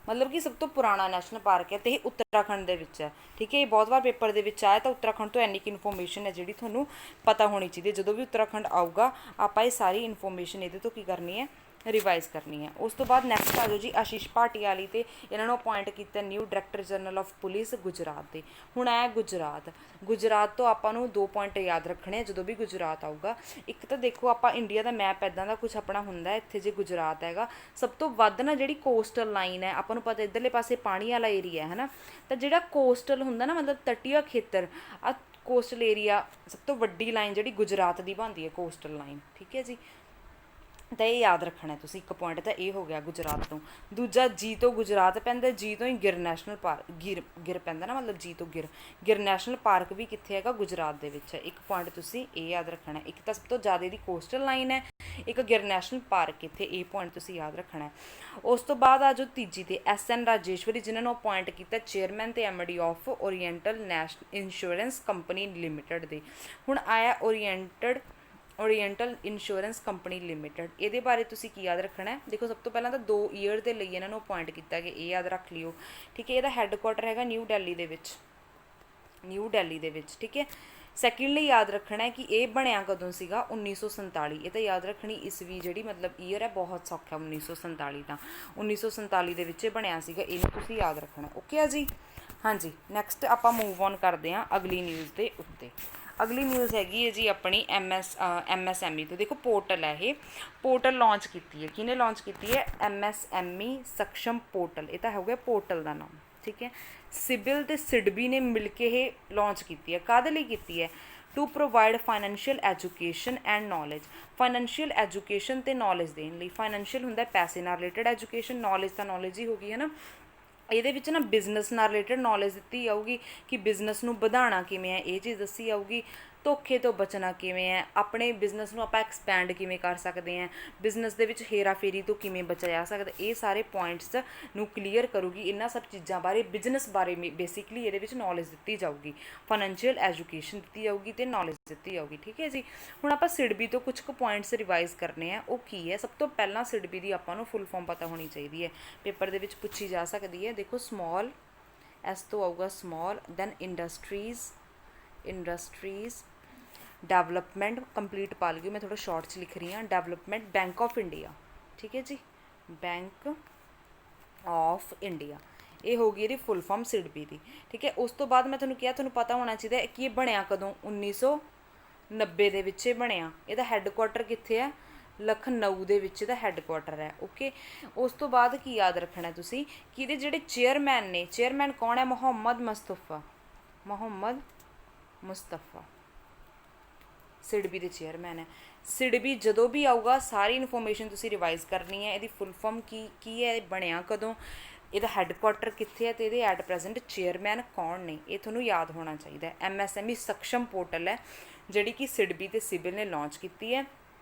ਮਤਲਬ ਕਿ ਸਭ ਤੋਂ ਪੁਰਾਣਾ ਨੈਸ਼ਨਲ ਪਾਰਕ ਹੈ, ਅਤੇ ਇਹ ਉੱਤਰਾਖੰਡ ਦੇ ਵਿੱਚ ਹੈ, ਠੀਕ ਹੈ। ਇਹ ਬਹੁਤ ਵਾਰ ਪੇਪਰ ਦੇ ਵਿੱਚ ਆਇਆ, ਤਾਂ ਉੱਤਰਾਖੰਡ ਤੋਂ ਇੰਨੀ ਕੁ ਇਨਫੋਰਮੇਸ਼ਨ ਹੈ ਜਿਹੜੀ ਤੁਹਾਨੂੰ ਪਤਾ ਹੋਣੀ ਚਾਹੀਦੀ ਹੈ। ਜਦੋਂ ਵੀ ਉੱਤਰਾਖੰਡ ਆਊਗਾ ਆਪਾਂ ਇਹ ਸਾਰੀ ਇਨਫੋਰਮੇਸ਼ਨ ਇਹਦੇ ਤੋਂ ਕੀ ਕਰਨੀ ਹੈ? ਰਿਵਾਈਜ਼ ਕਰਨੀ ਹੈ। ਉਸ ਤੋਂ ਬਾਅਦ ਨੈਕਸਟ ਆ ਜਾਓ ਜੀ ਆਸ਼ੀਸ਼ ਭਾਟੀਆ ਵਾਲੀ, ਤੇ ਇਹਨਾਂ ਨੂੰ ਅਪੁਆਇੰਟ ਕੀਤਾ new director general of police Gujarat ਦੇ। ਹੁਣ ਆਇਆ ਗੁਜਰਾਤ। ਗੁਜਰਾਤ ਤੋਂ ਆਪਾਂ ਨੂੰ 2 ਪੁਆਇੰਟ ਯਾਦ ਰੱਖਣੇ ਆ ਜਦੋਂ ਵੀ ਗੁਜਰਾਤ ਆਊਗਾ। ਇੱਕ ਤਾਂ ਦੇਖੋ ਆਪਾਂ ਇੰਡੀਆ ਦਾ ਮੈਪ ਇੱਦਾਂ ਦਾ ਕੁਝ ਆਪਣਾ ਹੁੰਦਾ, ਇੱਥੇ ਜੇ ਗੁਜਰਾਤ ਹੈਗਾ ਸਭ ਤੋਂ ਵੱਧ ਨਾ ਜਿਹੜੀ ਕੋਸਟਲ ਲਾਈਨ ਹੈ, ਆਪਾਂ ਨੂੰ ਪਤਾ ਇੱਧਰਲੇ ਪਾਸੇ ਪਾਣੀ ਵਾਲਾ ਏਰੀਆ ਹੈ ਨਾ, ਤਾਂ ਜਿਹੜਾ ਕੋਸਟਲ ਹੁੰਦਾ ਨਾ ਮਤਲਬ ਤਟੀਆ ਖੇਤਰ, ਆ ਕੋਸਟਲ ਏਰੀਆ ਸਭ ਤੋਂ ਵੱਡੀ ਲਾਈਨ ਜਿਹੜੀ ਗੁਜਰਾਤ ਦੀ ਬਣਦੀ ਹੈ, ਕੋਸਟਲ ਲਾਈਨ, ਠੀਕ ਹੈ ਜੀ। ਤਾਂ ਇਹ ਯਾਦ ਰੱਖਣਾ ਤੁਸੀਂ, ਇੱਕ ਪੁਆਇੰਟ ਤਾਂ ਇਹ ਹੋ ਗਿਆ ਗੁਜਰਾਤ ਤੋਂ। ਦੂਜਾ ਜੀ ਤੋਂ ਗੁਜਰਾਤ ਪੈਂਦਾ, ਜੀ ਤੋਂ ਹੀ ਗਿਰ ਨੈਸ਼ਨਲ ਪਾਰਕ, ਗਿਰ ਪੈਂਦਾ ਨਾ, ਮਤਲਬ ਜੀ ਤੋਂ ਗਿਰ ਨੈਸ਼ਨਲ ਪਾਰਕ ਵੀ ਕਿੱਥੇ ਹੈਗਾ? ਗੁਜਰਾਤ ਦੇ ਵਿੱਚ ਹੈ। ਇੱਕ ਪੁਆਇੰਟ ਤੁਸੀਂ ਇਹ ਯਾਦ ਰੱਖਣਾ, ਇੱਕ ਤਾਂ ਸਭ ਤੋਂ ਜ਼ਿਆਦਾ ਇਹਦੀ ਕੋਸਟਲ ਲਾਈਨ ਹੈ, ਇੱਕ ਗਿਰ ਨੈਸ਼ਨਲ ਪਾਰਕ ਇੱਥੇ, ਇਹ ਪੁਆਇੰਟ ਤੁਸੀਂ ਯਾਦ ਰੱਖਣਾ। ਉਸ ਤੋਂ ਬਾਅਦ ਆ ਜਾਓ ਤੀਜੀ ਤੇ SN ਰਾਜੇਸ਼ਵਰੀ, ਜਿਨ੍ਹਾਂ ਨੂੰ ਅਪੁਆਇੰਟ ਕੀਤਾ ਚੇਅਰਮੈਨ ਤੇ MD of oriental insurance company limited ਦੇ। ਹੁਣ ਆਇਆ ਓਰੀਐਂਟਲ ਇੰਸ਼ੋਰੈਂਸ ਕੰਪਨੀ ਲਿਮਿਟਡ। ਇਹਦੇ ਬਾਰੇ ਤੁਸੀਂ ਕੀ ਯਾਦ ਰੱਖਣਾ ਹੈ? ਦੇਖੋ ਸਭ ਤੋਂ ਪਹਿਲਾਂ ਤਾਂ 2 ਈਅਰ ਦੇ ਲਈ ਇਹਨਾਂ ਨੂੰ ਅਪੁਆਇੰਟ ਕੀਤਾ ਗਿਆ, ਇਹ ਯਾਦ ਰੱਖ ਲਿਓ, ਠੀਕ ਹੈ। ਇਹਦਾ ਹੈੱਡਕੁਆਟਰ ਹੈਗਾ ਨਿਊ ਦਿੱਲੀ ਦੇ ਵਿੱਚ, ਨਿਊ ਦਿੱਲੀ ਦੇ ਵਿੱਚ, ਠੀਕ ਹੈ। ਸੈਕਿੰਡਲੀ ਯਾਦ ਰੱਖਣਾ ਹੈ ਕਿ ਇਹ ਬਣਿਆ ਕਦੋਂ ਸੀਗਾ 1947। ਇਹ ਤਾਂ ਯਾਦ ਰੱਖਣੀ ਈਸਵੀ ਜਿਹੜੀ ਮਤਲਬ ਈਅਰ ਹੈ ਬਹੁਤ ਸੌਖਾ 1947 ਤਾਂ 1947 ਦੇ ਵਿੱਚ ਇਹ ਬਣਿਆ ਸੀਗਾ, ਇਹਨੂੰ ਤੁਸੀਂ ਯਾਦ ਰੱਖਣਾ। ਓਕੇ ਆ ਜੀ। ਹਾਂਜੀ ਨੈਕਸਟ ਆਪਾਂ ਮੂਵ ਔਨ ਕਰਦੇ ਹਾਂ ਅਗਲੀ ਨਿਊਜ਼ ਦੇ ਉੱਤੇ। ਅਗਲੀ ਨਿਊਜ਼ ਹੈਗੀ ਹੈ ਜੀ ਆਪਣੀ MSME ਤੋਂ। ਦੇਖੋ ਪੋਰਟਲ ਹੈ, ਇਹ ਪੋਰਟਲ ਲਾਂਚ ਕੀਤੀ ਹੈ, ਕਿਹਨੇ ਲਾਂਚ ਕੀਤੀ ਹੈ? MSME ਸਕਸ਼ਮ ਪੋਰਟਲ। ਇਹ ਤਾਂ ਹੋ ਗਿਆ ਪੋਰਟਲ ਦਾ ਨਾਮ, ਠੀਕ ਹੈ। ਸਿਬਿਲ ਤੇ ਸਿਡਬੀ ਨੇ ਮਿਲ ਕੇ ਇਹ ਲਾਂਚ ਕੀਤੀ ਹੈ। ਕਾਹਦੇ ਲਈ ਕੀਤੀ ਹੈ? To provide financial education and knowledge. Financial education ਅਤੇ ਨੌਲੇਜ ਦੇਣ ਲਈ। ਫਾਈਨੈਂਸ਼ੀਅਲ ਹੁੰਦਾ ਪੈਸੇ ਨਾਲ ਰਿਲੇਟਡ, ਐਜੂਕੇਸ਼ਨ ਨੌਲੇਜ ਤਾਂ ਨੌਲੇਜ ਹੀ ਹੋ ਗਈ ਹੈ ਨਾ। ਇਹਦੇ ਵਿੱਚ ਨਾ ਬਿਜ਼ਨਸ ਨਾਲ ਰਿਲੇਟਡ ਨੌਲੇਜ ਦਿੱਤੀ ਜਾਊਗੀ ਕਿ ਬਿਜ਼ਨਸ ਨੂੰ ਵਧਾਉਣਾ ਕਿਵੇਂ ਹੈ, ਇਹ ਚੀਜ਼ ਦੱਸੀ ਜਾਊਗੀ। ਧੋਖੇ ਤੋਂ ਬਚਣਾ ਕਿਵੇਂ ਹੈ, ਆਪਣੇ ਬਿਜ਼ਨਸ ਨੂੰ ਆਪਾਂ ਐਕਸਪੈਂਡ ਕਿਵੇਂ ਕਰ ਸਕਦੇ ਹਾਂ, ਬਿਜ਼ਨਸ ਦੇ ਵਿੱਚ ਹੇਰਾਫੇਰੀ ਤੋਂ ਕਿਵੇਂ ਬਚਿਆ ਜਾ ਸਕਦਾ, ਇਹ ਸਾਰੇ ਪੁਆਇੰਟਸ ਨੂੰ ਕਲੀਅਰ ਕਰੂਗੀ। ਇਹਨਾਂ ਸਭ ਚੀਜ਼ਾਂ ਬਾਰੇ, ਬਿਜ਼ਨਸ ਬਾਰੇ ਬੇਸਿਕਲੀ ਇਹਦੇ ਵਿੱਚ ਨੌਲੇਜ ਦਿੱਤੀ ਜਾਊਗੀ। ਫਾਈਨੈਂਸ਼ੀਅਲ ਐਜੂਕੇਸ਼ਨ ਦਿੱਤੀ ਜਾਊਗੀ ਅਤੇ ਨੌਲੇਜ ਦਿੱਤੀ ਜਾਊਗੀ, ਠੀਕ ਹੈ ਜੀ। ਹੁਣ ਆਪਾਂ ਸਿਡਬੀ ਤੋਂ ਕੁਝ ਕੁ ਪੁਆਇੰਟਸ ਰਿਵਾਈਜ਼ ਕਰਨੇ ਆ। ਉਹ ਕੀ ਹੈ? ਸਭ ਤੋਂ ਪਹਿਲਾਂ ਸਿਡਬੀ ਦੀ ਆਪਾਂ ਨੂੰ ਫੁੱਲ ਫਾਰਮ ਪਤਾ ਹੋਣੀ ਚਾਹੀਦੀ ਹੈ, ਪੇਪਰ ਦੇ ਵਿੱਚ ਪੁੱਛੀ ਜਾ ਸਕਦੀ ਹੈ। ਦੇਖੋ ਸਮੌਲ, ਐਸ ਤੋਂ ਆਊਗਾ small, then industries development, complete ਪਾ ਲਈਓ, ਮੈਂ ਥੋੜਾ ਸ਼ਾਰਟ 'ਚ ਲਿਖ ਰਹੀ ਹਾਂ। ਡਿਵੈਲਪਮੈਂਟ ਬੈਂਕ ਆਫ ਇੰਡੀਆ, ਠੀਕ ਹੈ ਜੀ, ਬੈਂਕ ਆਫ ਇੰਡੀਆ। ਇਹ ਹੋ ਗਈ ਇਹਦੀ ਫੁੱਲ ਫਾਰਮ ਸਿਡਬੀ ਦੀ, ਠੀਕ ਹੈ। ਉਸ ਤੋਂ ਬਾਅਦ ਮੈਂ ਤੁਹਾਨੂੰ ਕਿਹਾ ਤੁਹਾਨੂੰ ਪਤਾ ਹੋਣਾ ਚਾਹੀਦਾ ਕਿ ਇਹ ਬਣਿਆ ਕਦੋਂ? 1990 ਦੇ ਵਿੱਚ ਇਹ ਬਣਿਆ। ਇਹਦਾ ਹੈੱਡਕੁਆਟਰ ਕਿੱਥੇ ਹੈ? ਲਖਨਊ ਦੇ ਵਿੱਚ ਇਹਦਾ ਹੈੱਡਕੁਆਟਰ ਹੈ। ਓਕੇ। ਉਸ ਤੋਂ ਬਾਅਦ ਕੀ ਯਾਦ ਰੱਖਣਾ ਤੁਸੀਂ ਕਿ ਇਹਦੇ ਜਿਹੜੇ ਚੇਅਰਮੈਨ ਨੇ, ਚੇਅਰਮੈਨ ਕੌਣ ਹੈ? ਮੁਹੰਮਦ ਮੁਸਤਫਾ ਸਿਡਬੀ ਦੇ ਚੇਅਰਮੈਨ ਹੈ। ਸਿਡਬੀ ਜਦੋਂ ਵੀ ਆਊਗਾ ਸਾਰੀ ਇਨਫੋਰਮੇਸ਼ਨ ਤੁਸੀਂ ਰਿਵਾਈਜ਼ ਕਰਨੀ ਹੈ। ਇਹਦੀ ਫੁੱਲ ਫਾਰਮ ਕੀ ਹੈ? ਬਣਿਆ ਕਦੋਂ? ਇਹਦਾ ਹੈੱਡਕੁਆਟਰ ਕਿੱਥੇ ਹੈ? ਅਤੇ ਇਹਦੇ ਐਟ ਪ੍ਰੈਜ਼ੈਂਟ ਚੇਅਰਮੈਨ ਕੌਣ ਨੇ? ਇਹ ਤੁਹਾਨੂੰ ਯਾਦ ਹੋਣਾ ਚਾਹੀਦਾ। MSME ਸਕਸ਼ਮ ਪੋਰਟਲ ਹੈ ਜਿਹੜੀ ਕਿ ਸਿਡਬੀ ਅਤੇ ਸਿਬਿਲ ਨੇ ਲਾਂਚ ਕੀਤੀ ਹੈ।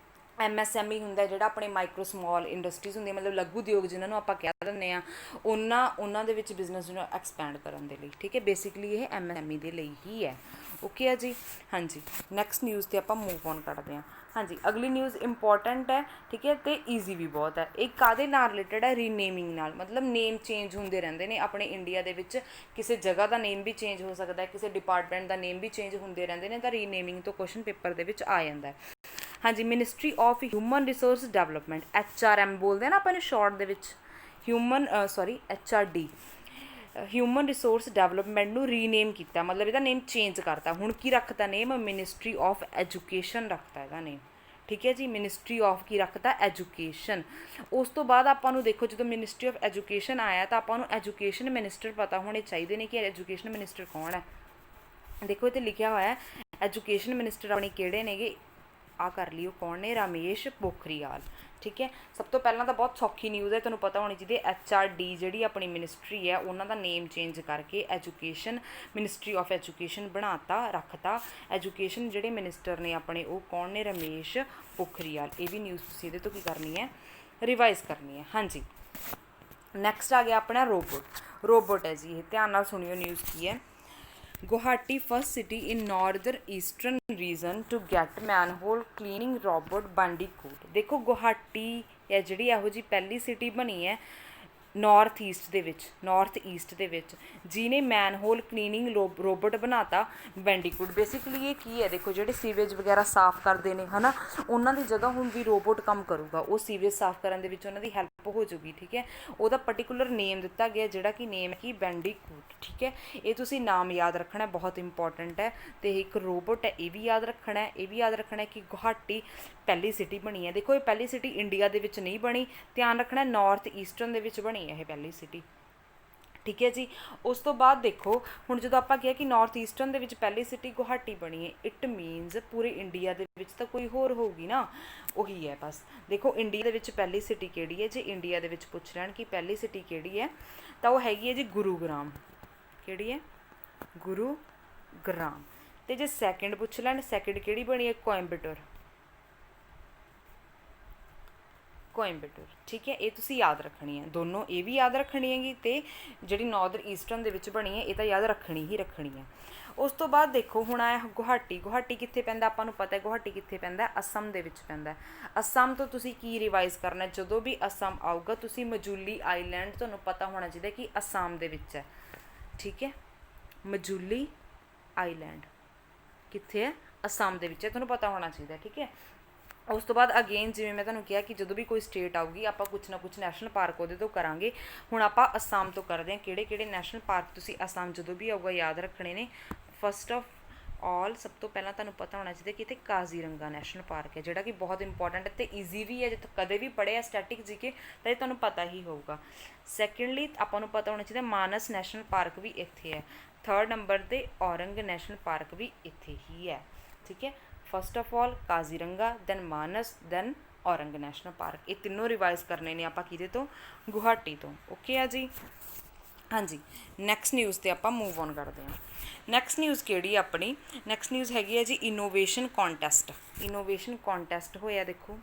MSME ਹੁੰਦਾ ਜਿਹੜਾ ਆਪਣੇ ਮਾਈਕਰੋ ਸਮੌਲ ਇੰਡਸਟਰੀਜ਼ ਹੁੰਦੀਆਂ, ਮਤਲਬ ਲਘੂ ਉਦਯੋਗ ਜਿਹਨਾਂ ਨੂੰ ਆਪਾਂ ਕਹਿ ਦਿੰਦੇ ਹਾਂ, ਉਹਨਾਂ ਦੇ ਵਿੱਚ ਬਿਜ਼ਨਸ ਨੂੰ ਐਕਸਪੈਂਡ ਕਰਨ ਦੇ ਲਈ, ਠੀਕ ਹੈ। ਬੇਸਿਕਲੀ ਇਹ MSME ਦੇ ਲਈ ਹੀ ਹੈ। ਓਕੇ ਆ ਜੀ। ਹਾਂਜੀ ਨੈਕਸਟ ਨਿਊਜ਼ 'ਤੇ ਆਪਾਂ ਮੂਵ ਔਨ ਕਰਦੇ ਹਾਂ। ਹਾਂਜੀ ਅਗਲੀ ਨਿਊਜ਼ ਇੰਪੋਰਟੈਂਟ ਹੈ, ਠੀਕ ਹੈ, ਅਤੇ ਈਜ਼ੀ ਵੀ ਬਹੁਤ ਹੈ। ਇਹ ਕਾਹਦੇ ਨਾਲ ਰਿਲੇਟਡ ਹੈ? ਰੀਨੇਮਿੰਗ ਨਾਲ। ਮਤਲਬ ਨੇਮ ਚੇਂਜ ਹੁੰਦੇ ਰਹਿੰਦੇ ਨੇ ਆਪਣੇ ਇੰਡੀਆ ਦੇ ਵਿੱਚ, ਕਿਸੇ ਜਗ੍ਹਾ ਦਾ ਨੇਮ ਵੀ ਚੇਂਜ ਹੋ ਸਕਦਾ ਹੈ, ਕਿਸੇ ਡਿਪਾਰਟਮੈਂਟ ਦਾ ਨੇਮ ਵੀ ਚੇਂਜ ਹੁੰਦੇ ਰਹਿੰਦੇ ਨੇ, ਤਾਂ ਰੀਨੇਮਿੰਗ ਤੋਂ ਕੁਐਸਚਨ ਪੇਪਰ ਦੇ ਵਿੱਚ ਆ ਜਾਂਦਾ ਹੈ। ਹਾਂਜੀ ministry of human resource development, HRM ਬੋਲਦੇ ਆ ਨਾ ਆਪਾਂ ਇਹਨੂੰ ਸ਼ਾਰਟ ਦੇ ਵਿੱਚ, HRD, ਹਿਊਮਨ ਰਿਸੋਰਸ ਡਿਵੈਲਪਮੈਂਟ ਨੂੰ ਰੀਨੇਮ ਕੀਤਾ, ਮਤਲਬ ਇਹਦਾ ਨੇਮ ਚੇਂਜ ਕਰਤਾ। ਹੁਣ ਕੀ ਰੱਖਤਾ ਨੇਮ? ਮਿਨਿਸਟਰੀ ਆਫ ਐਜੂਕੇਸ਼ਨ ਰੱਖਤਾ ਇਹਦਾ ਨੇਮ, ਠੀਕ ਹੈ ਜੀ। ਮਿਨਿਸਟਰੀ ਆਫ ਕੀ ਰੱਖਤਾ? ਐਜੂਕੇਸ਼ਨ। ਉਸ ਤੋਂ ਬਾਅਦ ਆਪਾਂ ਨੂੰ ਦੇਖੋ ਜਦੋਂ ਮਿਨਿਸਟਰੀ ਆਫ ਐਜੂਕੇਸ਼ਨ ਆਇਆ ਤਾਂ ਆਪਾਂ ਨੂੰ ਐਜੂਕੇਸ਼ਨ ਮਿਨਿਸਟਰ ਪਤਾ ਹੋਣੇ ਚਾਹੀਦੇ ਨੇ ਕਿ ਐਜੂਕੇਸ਼ਨ ਮਿਨਿਸਟਰ ਕੌਣ ਹੈ। ਦੇਖੋ ਇੱਥੇ ਲਿਖਿਆ ਹੋਇਆ ਐਜੂਕੇਸ਼ਨ ਮਿਨਿਸਟਰ ਆਪਣੇ ਕਿਹੜੇ ਨੇਗੇ, ਆ ਕਰ ਲਿਓ ਕੌਣ ਨੇ? ਰਮੇਸ਼ ਪੋਖਰੀਆਲ, ਠੀਕ ਹੈ। ਸਭ ਤੋਂ ਪਹਿਲਾਂ ਤਾਂ ਬਹੁਤ ਸੌਖੀ ਨਿਊਜ਼ ਹੈ, ਤੁਹਾਨੂੰ ਪਤਾ ਹੋਣੀ ਚਾਹੀਦੀ ਹੈ। HRD ਜਿਹੜੀ ਆਪਣੀ ਮਿਨਿਸਟਰੀ ਹੈ ਉਹਨਾਂ ਦਾ ਨੇਮ ਚੇਂਜ ਕਰਕੇ ਐਜੂਕੇਸ਼ਨ ਮਿਨਿਸਟਰੀ ਆਫ ਐਜੂਕੇਸ਼ਨ ਬਣਾਤਾ, ਰੱਖਤਾ। ਐਜੂਕੇਸ਼ਨ ਜਿਹੜੇ ਮਿਨਿਸਟਰ ਨੇ ਆਪਣੇ ਉਹ ਕੌਣ ਨੇ? ਰਮੇਸ਼ ਪੋਖਰੀਆਲ। ਇਹ ਵੀ ਨਿਊਜ਼ ਤੁਸੀਂ ਇਹਦੇ ਤੋਂ ਕੀ ਕਰਨੀ ਹੈ? ਰਿਵਾਈਜ਼ ਕਰਨੀ ਹੈ। ਹਾਂਜੀ ਨੈਕਸਟ ਆ ਗਿਆ ਆਪਣਾ ਰੋਬੋਟ ਹੈ ਜੀ। ਇਹ ਧਿਆਨ ਨਾਲ ਸੁਣਿਓ ਨਿਊਜ਼ ਕੀ ਹੈ। Guwahati first city in northern eastern region to get manhole cleaning robot bandicoot. ਦੇਖੋ ਗੁਹਾਟੀ ਹੈ ਜਿਹੜੀ ਇਹੋ ਜਿਹੀ ਪਹਿਲੀ ਸਿਟੀ ਬਣੀ ਹੈ ਨਾਰਥ ਈਸਟ ਦੇ ਵਿੱਚ ਜਿਹਨੇ ਮੈਨਹੋਲ ਕਲੀਨਿੰਗ ਰੋਬੋਟ ਬਣਾਤਾ ਬੈਂਡੀਕੂਟ। ਬੇਸਿਕਲੀ ਇਹ ਕੀ ਹੈ? ਦੇਖੋ ਜਿਹੜੇ ਸੀਵੇਜ ਵਗੈਰਾ ਸਾਫ਼ ਕਰਦੇ ਨੇ ਹੈ ਨਾ, ਉਹਨਾਂ ਦੀ ਜਗ੍ਹਾ ਹੁਣ ਵੀ ਰੋਬੋਟ ਕੰਮ ਕਰੂਗਾ, ਉਹ ਸੀਵੇਜ ਸਾਫ਼ ਕਰਨ ਦੇ ਵਿੱਚ ਉਹਨਾਂ ਦੀ ਹੈਲਪ ਹੋ ਜੂਗੀ, ਠੀਕ ਹੈ। ਉਹਦਾ ਪਰਟੀਕੂਲਰ ਨੇਮ ਦਿੱਤਾ ਗਿਆ ਜਿਹੜਾ ਕਿ ਨੇਮ ਹੈ ਕਿ ਬੈਂਡੀਕੂਟ, ਠੀਕ ਹੈ। ਇਹ ਤੁਸੀਂ ਨਾਮ ਯਾਦ ਰੱਖਣਾ, ਬਹੁਤ ਇੰਪੋਰਟੈਂਟ ਹੈ। ਅਤੇ ਇੱਕ ਰੋਬੋਟ ਹੈ ਇਹ ਵੀ ਯਾਦ ਰੱਖਣਾ ਹੈ। ਇਹ ਵੀ ਯਾਦ ਰੱਖਣਾ ਕਿ ਗੁਹਾਟੀ ਪਹਿਲੀ ਸਿਟੀ ਬਣੀ ਹੈ। ਦੇਖੋ ਇਹ ਪਹਿਲੀ ਸਿਟੀ ਇੰਡੀਆ ਦੇ ਵਿੱਚ ਨਹੀਂ ਬਣੀ, ਧਿਆਨ ਰੱਖਣਾ ਨਾਰਥ ਈਸਟਰਨ ਦੇ ਵਿੱਚ ਬਣੀ ਹੈ ਇਹ ਪਹਿਲੀ ਸਿਟੀ, ਠੀਕ ਹੈ ਜੀ। ਉਸ ਤੋਂ ਬਾਅਦ ਦੇਖੋ ਹੁਣ ਜਦੋਂ ਆਪਾਂ ਕਿਹਾ ਕਿ ਨਾਰਥ ਈਸਟਰਨ ਦੇ ਵਿੱਚ ਪਹਿਲੀ ਸਿਟੀ ਗੁਹਾਟੀ ਬਣੀ ਹੈ, ਇਟ ਮੀਨਸ ਪੂਰੇ ਇੰਡੀਆ ਦੇ ਵਿੱਚ ਤਾਂ ਕੋਈ ਹੋਰ ਹੋਊਗੀ ਨਾ, ਉਹੀ ਹੈ ਬਸ। ਦੇਖੋ ਇੰਡੀਆ ਦੇ ਵਿੱਚ ਪਹਿਲੀ ਸਿਟੀ ਕਿਹੜੀ ਹੈ? ਜੇ ਇੰਡੀਆ ਦੇ ਵਿੱਚ ਪੁੱਛ ਲੈਣ ਕਿ ਪਹਿਲੀ ਸਿਟੀ ਕਿਹੜੀ ਹੈ ਤਾਂ ਉਹ ਹੈਗੀ ਹੈ ਜੀ ਗੁਰੂਗ੍ਰਾਮ। ਕਿਹੜੀ ਹੈ? ਗੁਰੂਗ੍ਰਾਮ। ਅਤੇ ਜੇ ਸੈਕਿੰਡ ਪੁੱਛ ਲੈਣ, ਸੈਕਿੰਡ ਕਿਹੜੀ ਬਣੀ ਹੈ? ਕੋਇੰਬਟੂਰ, ਠੀਕ ਹੈ। ਇਹ ਤੁਸੀਂ ਯਾਦ ਰੱਖਣੀ ਹੈ ਦੋਨੋਂ, ਇਹ ਵੀ ਯਾਦ ਰੱਖਣੀ ਹੈਗੀ ਅਤੇ ਜਿਹੜੀ ਨਾਰਥ ਈਸਟਰਨ ਦੇ ਵਿੱਚ ਬਣੀ ਹੈ ਇਹ ਤਾਂ ਯਾਦ ਰੱਖਣੀ ਹੀ ਰੱਖਣੀ ਹੈ। ਉਸ ਤੋਂ ਬਾਅਦ ਦੇਖੋ ਹੁਣ ਆਇਆ ਗੁਹਾਟੀ ਕਿੱਥੇ ਪੈਂਦਾ? ਆਪਾਂ ਨੂੰ ਪਤਾ ਹੈ ਗੁਹਾਟੀ ਕਿੱਥੇ ਪੈਂਦਾ? ਅਸਮ ਦੇ ਵਿੱਚ ਪੈਂਦਾ। ਅਸਮ ਤੋਂ ਤੁਸੀਂ ਕੀ ਰਿਵਾਈਜ਼ ਕਰਨਾ? ਜਦੋਂ ਵੀ ਅਸਮ ਆਊਗਾ ਤੁਸੀਂ ਮਜੂਲੀ ਆਈਲੈਂਡ ਤੁਹਾਨੂੰ ਪਤਾ ਹੋਣਾ ਚਾਹੀਦਾ ਕਿ ਅਸਾਮ ਦੇ ਵਿੱਚ ਹੈ, ਠੀਕ ਹੈ। ਮਜੂਲੀ ਆਈਲੈਂਡ कित्थे है असम दे विच है, तुहानूं पता होना चाहिए, ठीक है। उस तो बाद अगेन जिवें मैं तुहानूं कहा कि जदों भी कोई स्टेट आऊगी आपां कुछ ना कुछ नैशनल पार्क उहदे तो करांगे। हुण आपां असम तो करदे हां, किहड़े किहड़े नैशनल पार्क तुसीं असम जदों भी आऊगा याद रखणे ने। फस्ट ऑफ ऑल सब तो पहला तुहानूं पता होना चाहिए कि इत्थे काजीरंगा नैशनल पार्क है, जिहड़ा कि बहुत इंपॉर्टेंट है ते ईजी भी है, जे कदे भी पढ़े स्टैटिक जीके तो ये तुहानूं पता ही होगा। सैकेंडली आपां नूं पता होना चाहिए मानस नैशनल पार्क भी इत्थे है। थर्ड नंबर ते औरंग नैशनल पार्क भी इत्थे ही है, ठीक है। First of all Kaziranga, then Manas, then Aurang national park, ये तीनों रिवाइज करने ने आपां किहदे तो गुवाहाटी तो। ओके है जी। हाँ जी, नैक्सट न्यूज़ ते आपां मूव ऑन करते हैं। नैक्सट न्यूज़ किहड़ी है अपनी, नैक्सट न्यूज़ हैगी है जी इनोवेशन कॉन्टैसट। इनोवेशन कॉन्टैसट होया देखो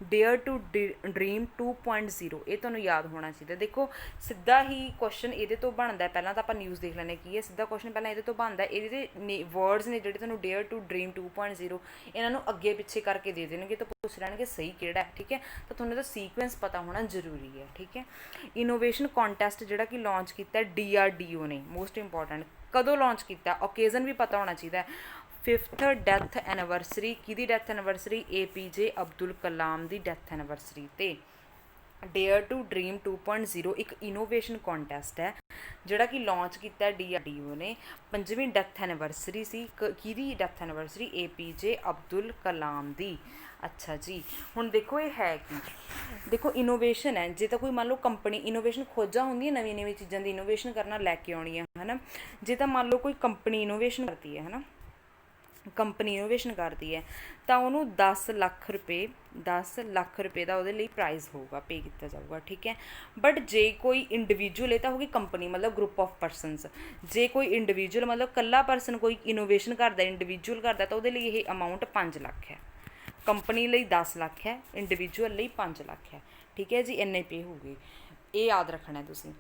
डेयर टू ड्रीम 2.0, ये तुहानूं याद होना चाहिए। देखो सीधा ही क्वेश्चन ये तो बनता है, पहला तो आप न्यूज़ देख लैने की है, सीधा क्वेश्चन पहला ये तो बनता है, ये वर्ड्स ने जिहड़े तुहानूं डेयर टू ड्रीम 2.0 इन्हों अगे पिछे करके दे देंगे तो पूछ लैणगे सही किहड़ा है, ठीक है। तो तुहानूं तो सीक्वेंस पता होना जरूरी है, ठीक है। इनोवेशन कॉन्टैसट जिहड़ा कि लॉन्च किया DRDO ने, मोस्ट इंपॉर्टेंट कदों लॉन्च किया, ओकेजन भी पता होना चाहिए। 5th डैथ एनिवर्सरी, किहदी death anniversary, APJ Abdul Kalam की डैथ एनिवर्सरी ते। डेयर टू ड्रीम 2.0 एक इनोवेशन कॉन्टैसट है जिहड़ा कि लॉन्च किया DRDO ने। 5वीं डैथ एनिवर्सरी सी, किहदी डैथ एनिवर्सरी, APJ अब्दुल कलाम दी। अच्छा जी, हुण देखो ये है कि देखो इनोवेशन है, जे तो कोई मान लो कंपनी इनोवेशन खोजा होंगी नवी नवी चीज़ों की इनोवेशन करना लैके आउणी है ना, जे तो मान लो कोई कंपनी इनोवेशन करती है ना, कंपनी इनोवेशन करती है तो उन्होंने 10 लाख रुपए का वो प्राइज़ होगा, पे किया जाऊगा, ठीक है। बट जे कोई इंडिविजुअल है तो होगी कंपनी मतलब ग्रुप ऑफ परसनस, जे कोई इंडिविजुअल मतलब कल्ला परसन कोई इनोवेशन करता इंडिविजुअल करता तो वो ये अमाउंट 5 लाख है, कंपनी लिए 10 लाख है, इंडिविजुअल लिए 5 लाख है, ठीक है जी। इन्ने पे हो गए, ये याद रखना है तुसीं।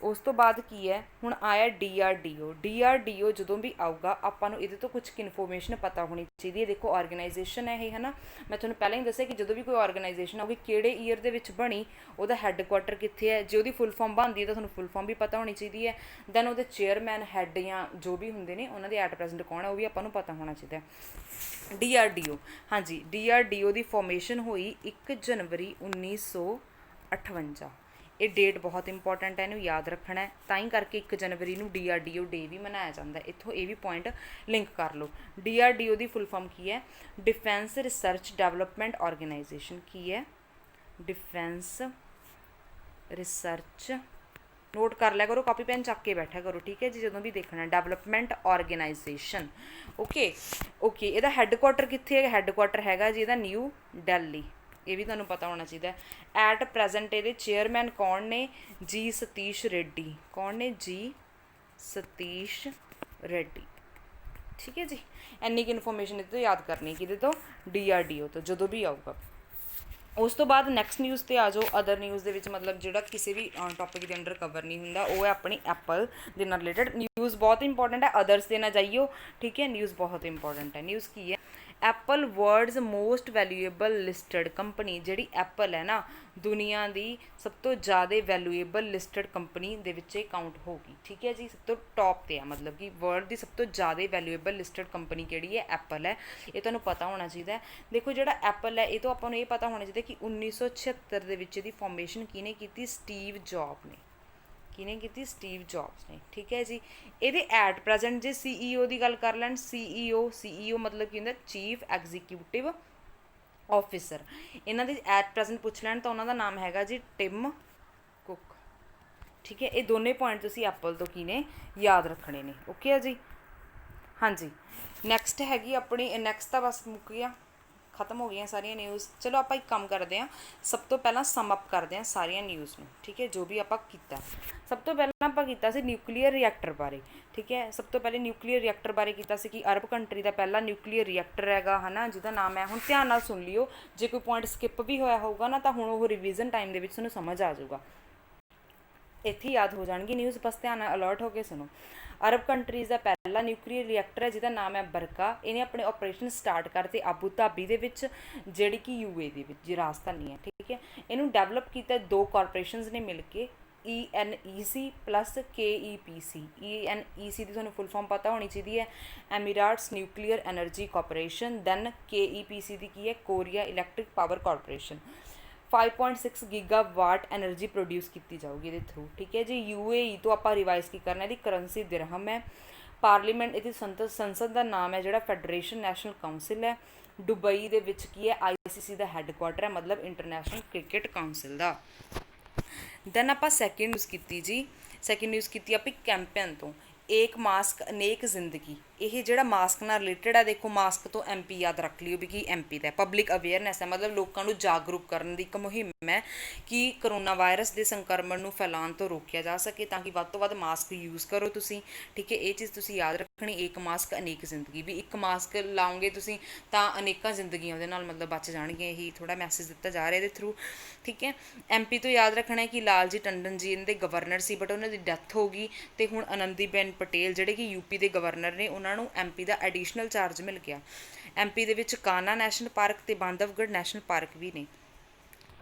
उस तो बाद की है हुण आया DRDO जदों भी आऊगा आपां नूं इहदे तो कुछ इन्फॉर्मेशन पता होनी चाहिए। देखो ऑर्गेनाइजेशन है है ना, मैं तुहानूं पहले ही दस्सिया कि जदों भी कोई ऑर्गेनाइजेशन आऊगी किहड़े ईयर दे विच बनी, उहदा हैडकुआटर कित्थे है, जे उहदी फुल फॉर्म बनदी है तो तुहानूं फुल फॉर्म भी पता होनी चाहिए है। दैन उहदे चेयरमैन हैड या जो भी हुंदे ने उन्हां दे एट प्रेजेंट कौन है वो भी आपां नूं पता होना चाहिए। DRDO, हाँ जी, DRDO की फॉर्मेशन हुई 1 जनवरी 1958। ये डेट बहुत इंपॉर्टेंट है, इनू याद रखना है, ताई करके 1 जनवरी को DRDO डे भी मनाया जाता है। इत्थों ये भी पॉइंट लिंक कर लो। DRDO की फुल फॉर्म की है, डिफेंस रिसर्च डेवलपमेंट ऑर्गेनाइजेशन, की है डिफेंस रिसर्च, नोट कर लिया करो, कॉपी पेन चक के बैठा करो, ठीक है जी, जो भी देखना डेवलपमेंट ऑर्गेनाइजेशन। ओके ओके, यदा हैडकुआटर कित्थे है, हैडकुआटर हैगा जी यदा न्यू दिल्ली, ये भी तुहानूं पता होना चाहिए। एट प्रेजेंट ये चेयरमैन कौन ने, जी सतीश रेड्डी, कौन ने, जी सतीश रेड्डी, ठीक है जी। इन्नी की इन्फॉर्मेशन इहदे तो याद करनी कि तो DRDO तो जदों भी आऊगा। उस तो बाद नैक्सट न्यूज़ ते आ जाओ। अदर न्यूज़ दे विच मतलब जिहड़ा किसी भी टॉपिक के अंडर कवर नहीं हुंदा वो है अपनी एप्पल दे नाल रिलेटेड न्यूज़, बहुत इंपॉर्टेंट है, अदर्स दे ना जाइयो, ठीक है। न्यूज़ बहुत इंपॉर्टेंट है। न्यूज़ की है, Apple world's most valuable listed company, जिहड़ी एप्पल है ना दुनिया की सब तो ज़्यादा वैल्यूएबल लिस्टड कंपनी दे विच काउंट होगी, ठीक है जी। सब तो टॉप ते है, मतलब कि वर्ल्ड की सब तो ज़्यादा वैल्यूएबल लिस्टड कंपनी किहड़ी है, एप्पल है, ये तुहानूं पता होना चाहिए। देखो जिहड़ा एप्पल है ये तो आपां नूं ये पता होना चाहिए कि 1976 दे विच इहदी फॉर्मेशन किहने कीती, स्टीव जॉब ने, किहने कीती, स्टीव जॉब्स ने, ठीक है जी। ये एट प्रेजेंट जे CEO की गल कर लैन, CEO मतलब कि हुंदा चीफ एग्जीक्यूटिव ऑफिसर, इन्हां दी एट प्रेजेंट पुछ लैन तो उन्हां दा नाम हैगा जी टिम कुक, ठीक है। ये दोनों पॉइंट तुसीं एप्पल तो किने याद रखने ने, ओके है जी। हाँ जी, नैक्सट हैगी अपनी, नैक्सट तो बस मुक गया, खत्म हो गई सारिया न्यूज़। चलो आप एक काम करते हैं, सब तो पहला सम अप करते हैं सारिया न्यूज़ में, ठीक है, जो भी आप किया। सब तो पहला आप किया न्यूक्लीयर रिएक्टर बारे, ठीक है। सब तो पहले न्यूक्लीयर रिएक्टर बारे किया कि अरब कंट्री का पहला न्यूक्लीयर रिएक्टर है ना, जिसका नाम है, हुण ध्यान नाल सुन लियो, जे कोई पॉइंट स्किप भी होया होगा ना तो हुण वो रिवीजन टाइम के तुहानूं समझ आ जाऊगा, इत्थे याद हो जाएगी न्यूज़, बस ध्यान अलर्ट होकर सुनो। अरब कंट्रीज़ का पहला न्यूक्लीयर रिएक्टर है जिसका नाम है बरका, इन्हें अपने ऑपरेशन स्टार्ट करते आबू धाबी दे विच, जिहड़ी कि UAE दे विच राजधानी है, ठीक है। इनू डेवलप किया 2 कॉरपोरेशनस ने मिल के, ENEC प्लस KEPC। ENEC की तुहानूं फुल फॉर्म पता होनी चाहिए है, Emirates nuclear energy corporation. Then KEPC की है, Korea electric power corporation. 5.6 gigawatt energy produce की जाऊगी ये थ्रू, ठीक है जी। UAE तो आप रिवाइज की करना, इसकी करंसी दिरहम है। पार्लीमेंट ये संसद का नाम है जोड़ा फैडरेशन नैशनल काउंसिल है। दुबई दे विच की है ICC का हैडकुआटर है, मतलब इंटरनैशनल क्रिकेट काउंसिल का। दैन आप सैकेंड न्यूज़ की जी, सैकेंड न्यूज़ की आप कैंपेन तो एक मास्क अनेक जिंदगी। ये जोड़ा मास्क नाल रिलेटेड है, देखो मास्क तो MP याद रख लियो भी कि MP का पब्लिक अवेयरनैस है, मतलब लोगों को जागरूक करने की एक मुहिम है कि करोना वायरस के संक्रमण को फैलाण तो रोकया जा सके, ताकि वध तो वध मास्क यूज़ करो तुसी, ठीक है। ये चीज़ तुसी याद रखनी, एक मास्क अनेक जिंदगी, भी एक मास्क लाओगे तुसी तां अनेकां जिंदगियां उहदे नाल मतलब बच जाणगियां। यही थोड़ा मैसेज दिता जा रहा है थ्रू, ठीक है। MP तो याद रखना है कि लालजी टंडन जी इनके गवर्नर सी, बट उन्होंने डेथ हो गई, तो हुण आनंदीबेन पटेल जिहड़े कि UP के गवर्नर ने, उन्होंने MP का एडिशनल चार्ज मिल गया। MP दे विच कान्हा नैशनल पार्क ते बांधवगढ़ नैशनल पार्क भी ने।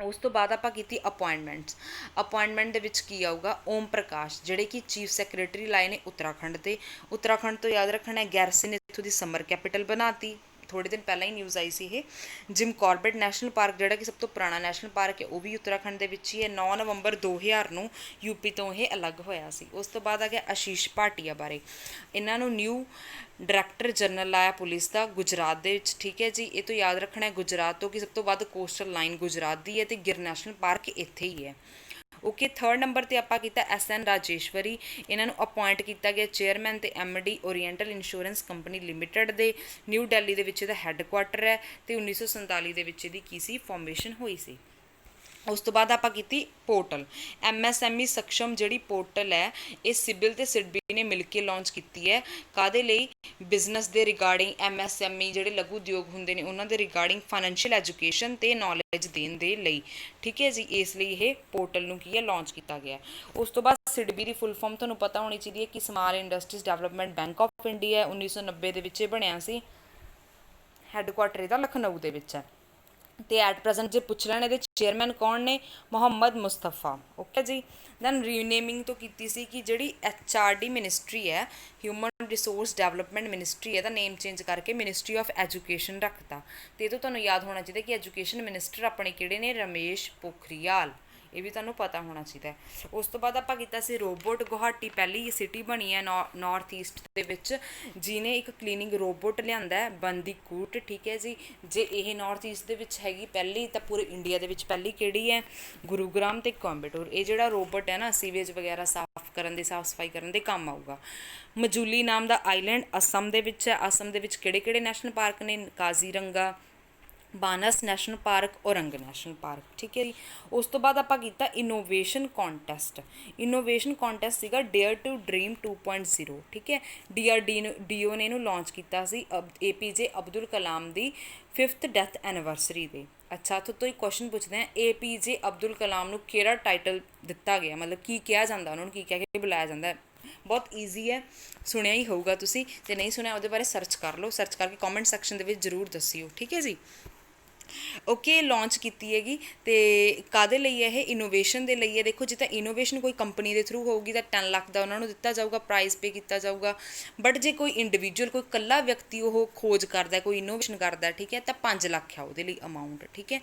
उस तो बाद आपां कीती अपॉइंटमेंट्स। अपॉइंटमेंट दे विच की आऊगा, ओम प्रकाश जिहड़े कि चीफ सैक्रटरी लाए ने उत्तराखंड ते। उत्तराखंड तो याद रखना है गैरसन ने इत्थों दी समर कैपिटल बनाती, थोड़े दिन पहला ही न्यूज़ आई सी ये। जिम कॉर्बेट नैशनल पार्क जिहड़ा कि सब तो पुराना नैशनल पार्क है, वो भी उत्तराखंड दे विच ही है। 9 नवंबर 2000 नूं UP तो ये अलग होया सी। उस तो बाद आ गया आशीष भाटिया बारे, इन्हां नूं न्यू डायरैक्टर जनरल लाया पुलिस का गुजरात दे विच, ठीक है जी। ये तो याद रखना है गुजरात तो कि सब तो वध कोस्टल लाइन गुजरात दी है, तो गिर नैशनल पार्क इत्थे ही है। ओके, थर्ड नंबर पर आपां कीता SN राजेश्वरी, इन्हां नूं अपॉइंट किया गया चेयरमैन ते MD Oriental insurance company limited दे। न्यू दिल्ली दे विच इहदा हैडकुआटर है, तो 1947 दे विच इहदी की सी फॉर्मेशन हुई सी। उस तो बाद आपां कीती पोर्टल MSME सक्षम जिहड़ी पोर्टल है, ये सिबिल ते सिडबी ने मिल के लॉन्च की है। कादे लई? बिजनेस दे रिगार्डिंग MSME जिहड़े लघु उद्योग हुंदे ने उन्हां दे रिगार्डिंग फाइनैंशियल एजुकेशन ते नॉलेज देण दे लई, ठीक है जी। इसलिए ये पोर्टल नूं की है लॉन्च किया गया। उस तो बाद सिडबी की फुल फॉर्म तुहानूं पता होनी चाहिए कि small industries development bank of India है। 1990 दे विच बनिया सी, हैडकुआटर इहदा लखनऊ दे विच है। तो एट प्रजेंट जो पुछ लेने दे चेयरमैन कौन ने? मुहम्मद मुस्तफा। ओके जी। दैन रीनेमिंग तो की सी कि जी HRD मिनिस्ट्री है, ह्यूमन रिसोर्स डेवलपमेंट मिनिस्ट्री है, तो नेम चेंज करके मिनिस्ट्री ऑफ एजुकेशन रखता। तो ये तो तुहानूं याद होना चाहिए कि एजुकेशन मिनिस्टर अपने किहड़े ने? रमेश पोखरियाल, ये भी तुहानूं पता होना चाहिए। उस तो बाद आपां कीता सी रोबोट। गुवाहाटी पहली सिटी बनी है नॉर्थ ईस्ट दे विच जिन्हें एक क्लीनिंग रोबोट लिआंदा है, बंदीकूट, ठीक है जी। जे ये नॉर्थ ईस्ट दे विच हैगी पहली, तो पूरे इंडिया दे विच पहली किहड़ी है? गुरुग्राम ते कोयंबटूर। ये जिहड़ा रोबोट है ना सीवेज वगैरह साफ करन दे, साफ सफाई करन दे काम आऊगा। मजूली नाम का आइलैंड असम दे विच है। असम दे विच किहड़े-किहड़े नैशनल पार्क ने? Kaziranga, Manas national park, Orang national park, ठीक है जी। उस तो बाद आपां कीता इनोवेशन कॉन्टेस्ट। इनोवेशन कॉन्टेस्ट सीगा डेयर टू ड्रीम 2.0, ठीक है। DRDO ने इनू लॉन्च किया सी APJ अब्दुल कलाम की 5th डेथ एनिवर्सरी दे। अच्छा, तो एक क्वेश्चन पूछते हैं, APJ अब्दुल कलाम नू किहड़ा टाइटल दिता गया, मतलब की कहा जाता उन्होंने, की कह के बुलाया जाता है? बहुत ईजी है, सुनिया ही होगा तुसी, जे नहीं सुनिया उहदे बारे सर्च कर लो, सर्च करके कॉमेंट सैक्शन दे विच जरूर दसियो, ठीक है जी। ओके, लॉन्च की हैगी तो कादे लई है? इनोवेशन दे लई है। देखो जिदा इनोवेशन कोई कंपनी के थ्रू होगी तो 10 लाख का उन्होंने दिता जाऊगा, प्राइज़ पे किया जाऊगा। बट जे कोई इंडिविजुअल कोई कला व्यक्ति वो खोज करता है, कोई इनोवेशन करता है, ठीक है, तो 5 लाख है वो अमाउंट, ठीक है।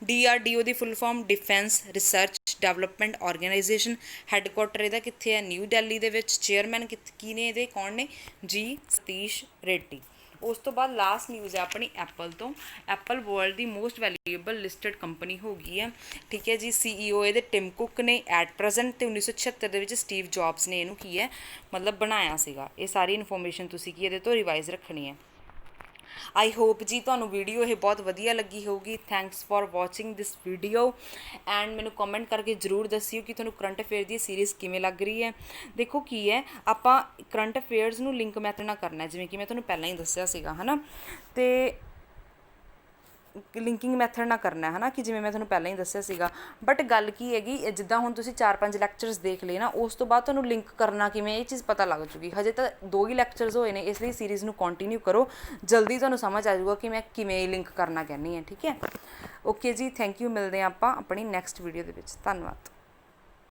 DRDO की full form defence research development organisation. Headquarter इहदा कित्थे है? न्यू दिल्ली दे विच। चेयरमैन की ने इहदे? कौन ने? जी सतीश रेड्डी। उस तो बाद लास्ट न्यूज़ है अपनी एप्पल तो। एप्पल वर्ल्ड की मोस्ट वैल्यूएबल लिस्टड कंपनी हो गई है, ठीक है जी। CEO ये टिम कुक ने एट प्रजेंट, तो 1976 के स्टीव जॉब्स ने इनू की है मतलब बनाया सीगा। ये सारी इन्फॉर्मेशन तुसी की ये तो रिवाइज रखनी है। आई होप जी तुहानू वीडियो ये बहुत वधिया लगी होगी। Thanks for watching this video and मैनू कमेंट करके जरूर दसियो कि तुहानू करंट अफेयर की सीरीज़ किवें लग रही है। देखो की है आपां करंट अफेयर्स नू लिंक मैथड नाल करना, जिवें कि मैं तुहानू पहलां ही दस्सिया सीगा, है ना। तो लिंकिंग मैथड ना करना है ना, कि जिवें मैं तुहानू पहलां ही दस्सिया सीगा। बट गल की हैगी जिद्दां हुण तुसीं 4-5 लैक्चरस देख लए ना, उस तो बाद तुहानू लिंक करना किवें ये चीज़ पता लग जूगी। हजे तो 2 ही लैक्चरस होए ने, इसलिए सीरीज़ नू कंटिन्यू करो, जल्दी तुहानू समझ आ जाऊगा कि मैं किवें लिंक करना कहनी है, ठीक है। ओके जी, थैंक यू। मिलते हैं आपां अपनी नैक्सट वीडियो दे विच। धन्नवाद।